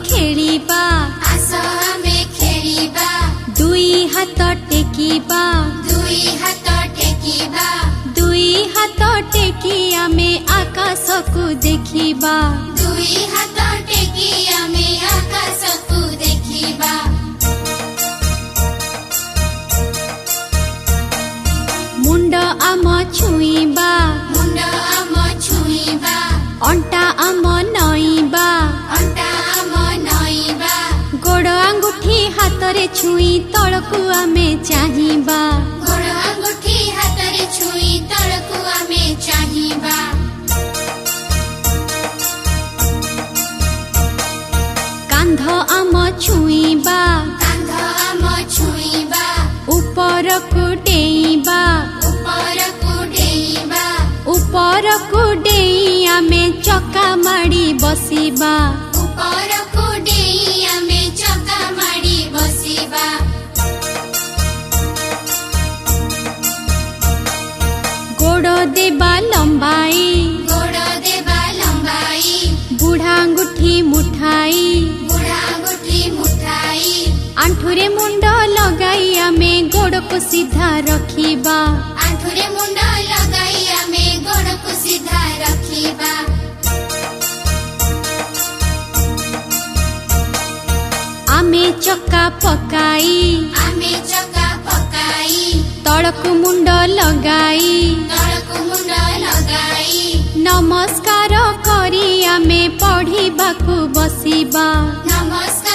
खेलिबा आस आमे खेलिबा दुई हाथ टेकिबा दुई हाथ टेकिबा दुई हाथ टेकी आमे आकाश को देखिबा दुई हाथ टेकी आमे आकाश को देखिबा मुंड आम छुईबा मुंड आम छुईबा अंटा आम नईबा अंटा आम नईबा गोड़ आंगुठी हाथ रे छुई तळकु आमे चाहिबा गोड़ आंगुठी हाथ रे छुई तळकु आमे चाहिबा कांध आम छुईबा कांध आम छुईबा ऊपर को डेईबा ऊपर को डेईबा ऊपर को डेई आमे चका माड़ी बसिबा ऊपर को डेई आमे चका माड़ी बसिबा गोड़ देबा लंबाई गोड़ देबा लंबाई बुढ़ा अंगुठी मुठाई बुढ़ा अंगुठी मुठाई आंठुरे मुंड लगाई आमे गोड़ को सीधा रखिबा आंठुरे मुंड लगाई आमे गोड़ को सीधा रखिबा आमे चक्का पकाई आमे चक्का पकाई तळकु मुंड लगाई तळकु मुंड लगाई नमस्कार करी आमे पढ़िबाकु बसिबा नमस्कार